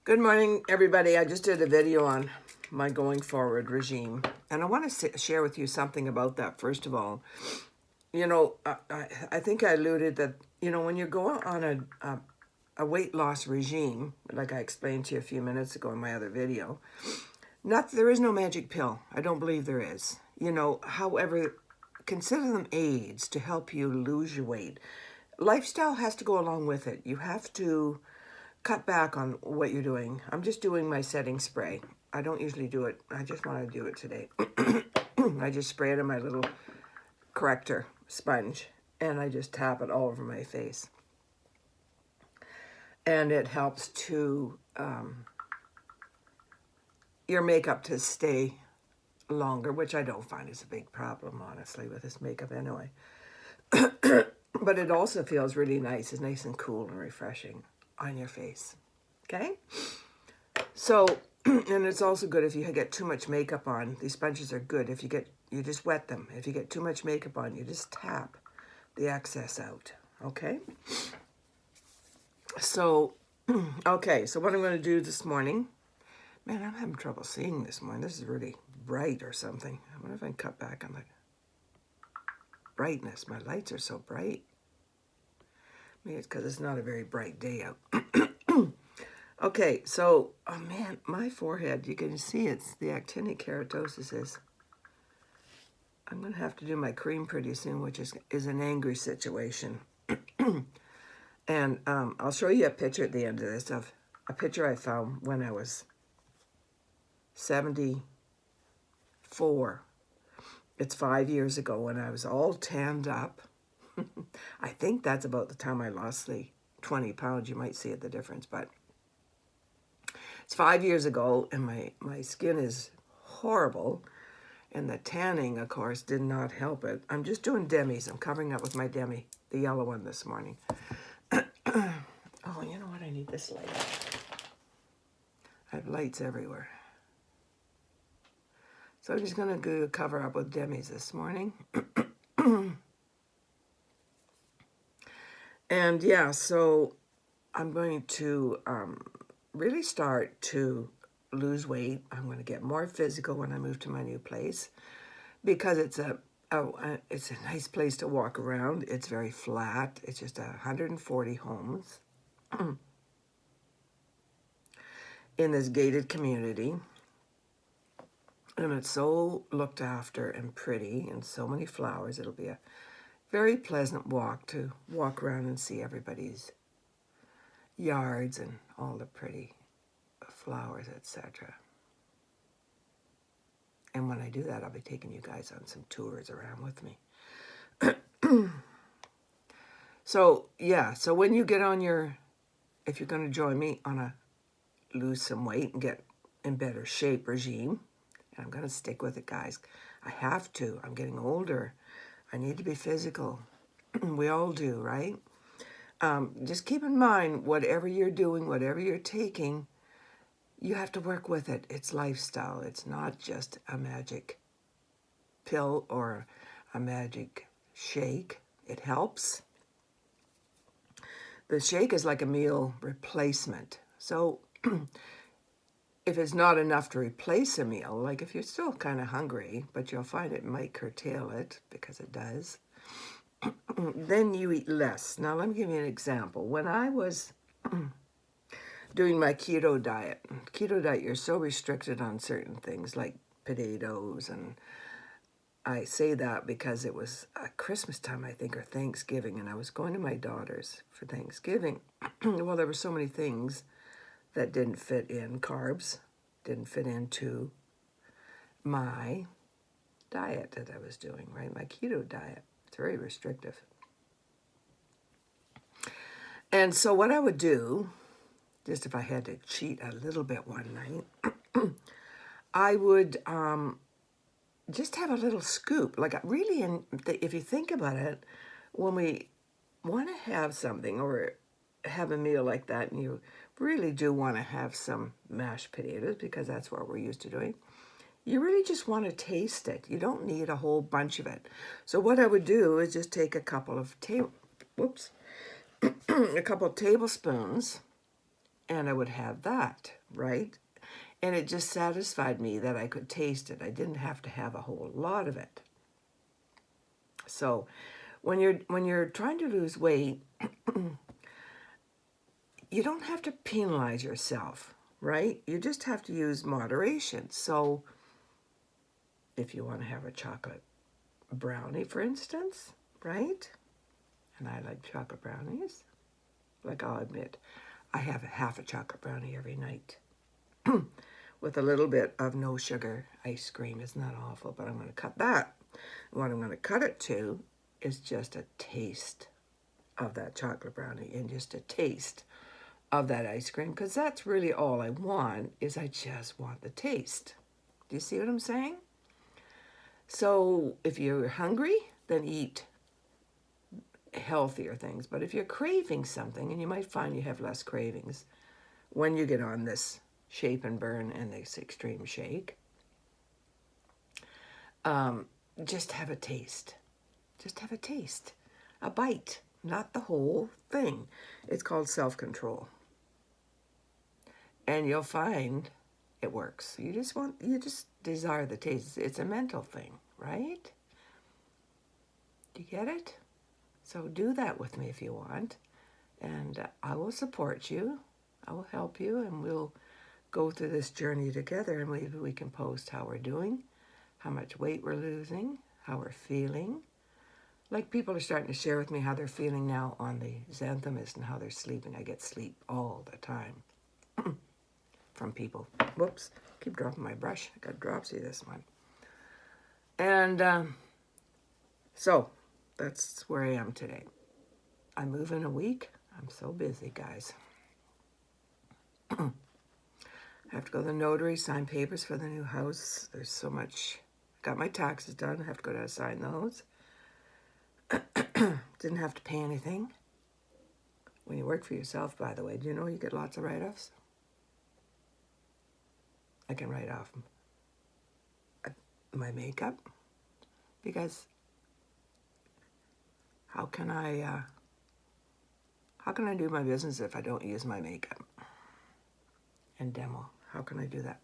Good morning, everybody. I just did a video on my going forward regime, and I want to share with you something about that. First of all, I think I alluded that, when you're going on a weight loss regime, like I explained to you a few minutes ago in my other video, there is no magic pill. I don't believe there is. However, consider them aids to help you lose your weight. Lifestyle has to go along with it. You have to cut back on what you're doing. I'm just doing my setting spray. I don't usually do it. I just want to do it today. I just spray it in my little corrector sponge and I just tap it all over my face. And it helps to your makeup to stay longer, which I don't find is a big problem, honestly, with this makeup anyway. But it also feels really nice. It's nice and cool and refreshing on your face. Okay? So, and it's also good if you get too much makeup on. These sponges are good. You just wet them. If you get too much makeup on, you just tap the excess out. Okay? So, okay, so what I'm going to do this morning, man, I'm having trouble seeing this morning. This is really bright or something. I wonder if I can cut back on the brightness. My lights are so bright. Maybe it's because it's not a very bright day out. Okay, so, oh man, my forehead, you can see it's the actinic keratosis is. I'm going to have to do my cream pretty soon, which is an angry situation. And I'll show you a picture at the end of this of a picture I found when I was 74. It's 5 years ago when I was all tanned up. I think that's about the time I lost the 20 pounds. You might see it, the difference, but it's 5 years ago, and my skin is horrible, and the tanning, of course, did not help it. I'm just doing demis. I'm covering up with my demi, the yellow one this morning. Oh, you know what? I need this light. I have lights everywhere. So I'm just going to go cover up with demis this morning. And yeah, so I'm going to really start to lose weight. I'm going to get more physical when I move to my new place because it's a nice place to walk around. It's very flat. It's just 140 homes in this gated community. And it's so looked after and pretty and so many flowers. It'll be a very pleasant walk to walk around and see everybody's yards and all the pretty flowers, etc. And when I do that, I'll be taking you guys on some tours around with me. So, yeah, so when you get on if you're going to join me on a lose some weight and get in better shape regime, and I'm going to stick with it, guys. I have to. I'm getting older. I need to be physical. We all do, right? Just keep in mind, whatever you're doing, whatever you're taking, you have to work with it. It's lifestyle. It's not just a magic pill or a magic shake. It helps. The shake is like a meal replacement. So if it's not enough to replace a meal, like if you're still kind of hungry, but you'll find it might curtail it, because it does, then you eat less. Now, let me give you an example. When I was doing my keto diet, you're so restricted on certain things like potatoes, and I say that because it was Christmas time, I think, or Thanksgiving, and I was going to my daughter's for Thanksgiving. Well, there were so many things that didn't fit in. Carbs didn't fit into my diet that I was doing, right? My keto diet. It's very restrictive. And so what I would do, just if I had to cheat a little bit one night, I would just have a little scoop. Like really, if you think about it, when we want to have something or have a meal like that, and you really do want to have some mashed potatoes because that's what we're used to doing, you really just want to taste it. You don't need a whole bunch of it. So what I would do is just take a couple of tablespoons and I would have that, right? And it just satisfied me that I could taste it. I didn't have to have a whole lot of it. So when you're trying to lose weight, you don't have to penalize yourself, right? You just have to use moderation. So if you want to have a chocolate brownie, for instance, right? And I like chocolate brownies. Like, I'll admit, I have half a chocolate brownie every night with a little bit of no sugar ice cream. It's not awful, but I'm going to cut that. What I'm going to cut it to is just a taste of that chocolate brownie and just a taste of that ice cream, because that's really all I want, is I just want the taste. Do you see what I'm saying? So if you're hungry, then eat healthier things. But if you're craving something, and you might find you have less cravings when you get on this shape and burn and this extreme shake, just have a taste. Just have a taste. A bite, not the whole thing. It's called self-control. And you'll find it works. You just desire the taste. It's a mental thing, right? Do you get it? So do that with me if you want. And I will support you. I will help you, and we'll go through this journey together, and maybe we can post how we're doing, how much weight we're losing, how we're feeling. Like, people are starting to share with me how they're feeling now on the xanthomist and how they're sleeping. I get sleep all the time from people. Whoops, keep dropping my brush. I got dropsy this one. And so that's where I am today. I move in a week. I'm so busy, guys. I have to go to the notary, sign papers for the new house. There's so much. Got my taxes done. I have to go down and sign those. Didn't have to pay anything. When you work for yourself, by the way, do you know you get lots of write-offs? I can write off my makeup, because how can I do my business if I don't use my makeup and demo? How can I do that?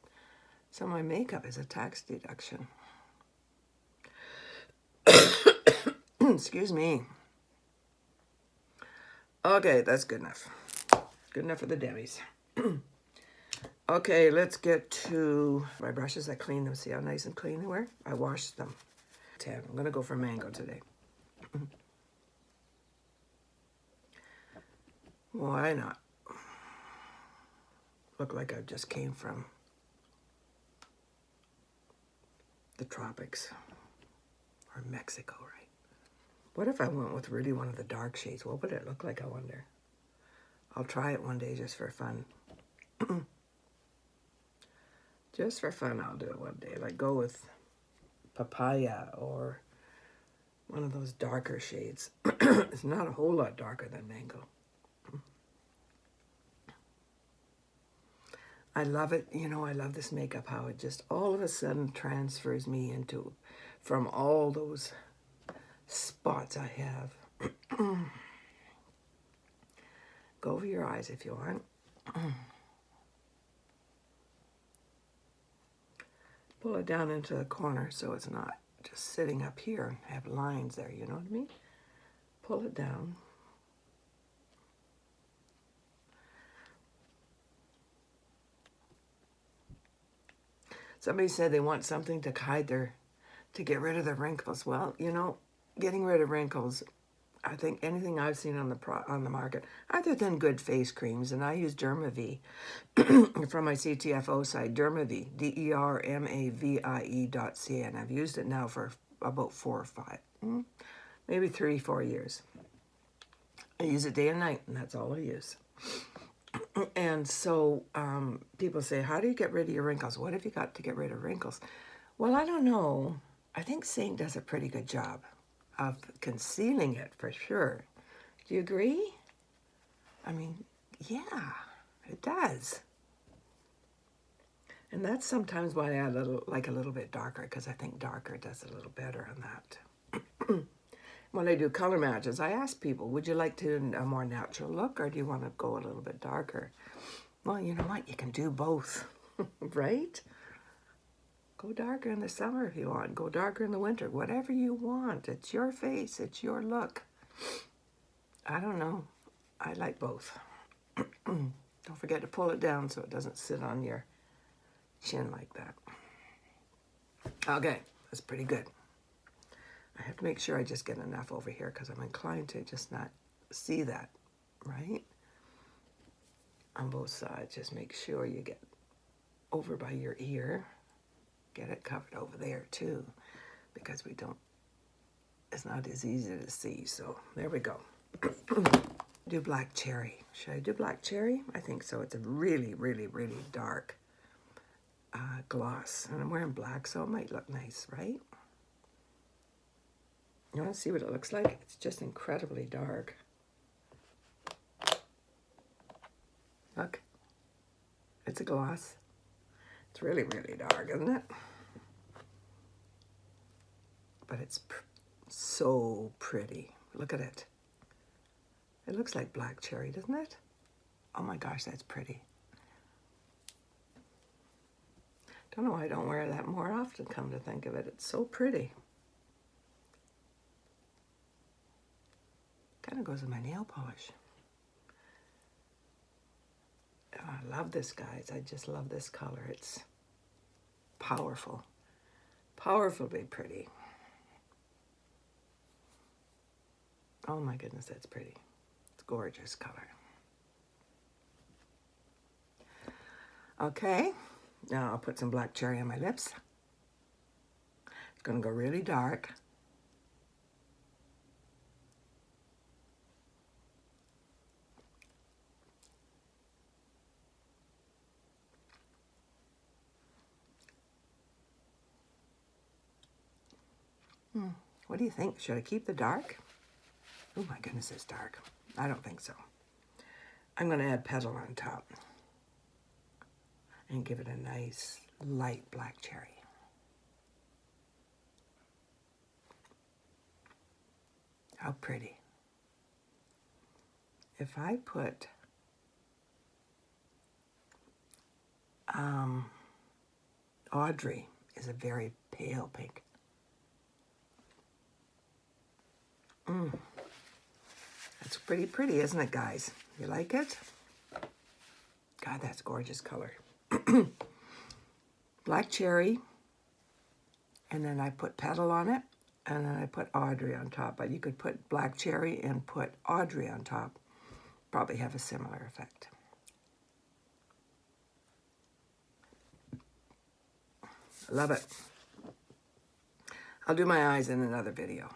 So my makeup is a tax deduction. Excuse me. Okay, that's good enough. Good enough for the Debbie's. Okay, let's get to my brushes. I cleaned them. See how nice and clean they were? I washed them. 10. I'm going to go for mango today. Why not? Look like I just came from the tropics. Or Mexico, right? What if I went with really one of the dark shades? What would it look like, I wonder? I'll try it one day just for fun. Just for fun, I'll do it one day. Like, go with papaya or one of those darker shades. It's not a whole lot darker than mango. I love it. You know, I love this makeup, how it just all of a sudden transfers me into, from all those spots I have. Go over your eyes if you want. Pull it down into the corner so it's not just sitting up here and have lines there, you know what I mean? Pull it down. Somebody said they want something to hide to get rid of the wrinkles. Well, you know, getting rid of wrinkles, I think anything I've seen on the market, other than good face creams, and I use Dermavie from my CTFO site, Dermavie, DERMAVIE.ca, and I've used it now for about 4 or 5, maybe 3, 4 years. I use it day and night, and that's all I use. And so people say, how do you get rid of your wrinkles? What have you got to get rid of wrinkles? Well, I don't know. I think Seint does a pretty good job of concealing it, for sure. Do you agree? I mean, yeah, it does. And that's sometimes why I add a little bit darker, because I think darker does a little better on that. When I do color matches, I ask people, would you like a more natural look, or do you want to go a little bit darker? Well, you know what? You can do both, right? Go darker in the summer if you want. Go darker in the winter. Whatever you want. It's your face. It's your look. I don't know. I like both. Don't forget to pull it down so it doesn't sit on your chin like that. Okay, that's pretty good. I have to make sure I just get enough over here because I'm inclined to just not see that, right? On both sides, just make sure you get over by your ear. Get it covered over there too, because it's not as easy to see. So there we go. Do black cherry. Should I do black cherry? I think so. It's a really, really, really dark gloss. And I'm wearing black, so it might look nice, right? You want to see what it looks like? It's just incredibly dark. Look. It's a gloss. It's really, really dark, isn't it? But it's so pretty. Look at it. It looks like black cherry, doesn't it? Oh my gosh, that's pretty. Don't know why I don't wear that more often, come to think of it. It's so pretty. Kind of goes with my nail polish. Oh, I love this, guys. I just love this color. It's powerful. Powerfully pretty. Oh my goodness, that's pretty. It's a gorgeous color. Okay, now I'll put some black cherry on my lips. It's going to go really dark. What do you think? Should I keep the dark? Oh my goodness, it's dark. I don't think so. I'm going to add petal on top and give it a nice light black cherry. How pretty. If I put Audrey is a very pale pink. That's pretty, isn't it, guys? You like it? God, that's gorgeous color. Black cherry, and then I put petal on it, and then I put Audrey on top. But you could put black cherry and put Audrey on top. Probably have a similar effect. Love it. I'll do my eyes in another video.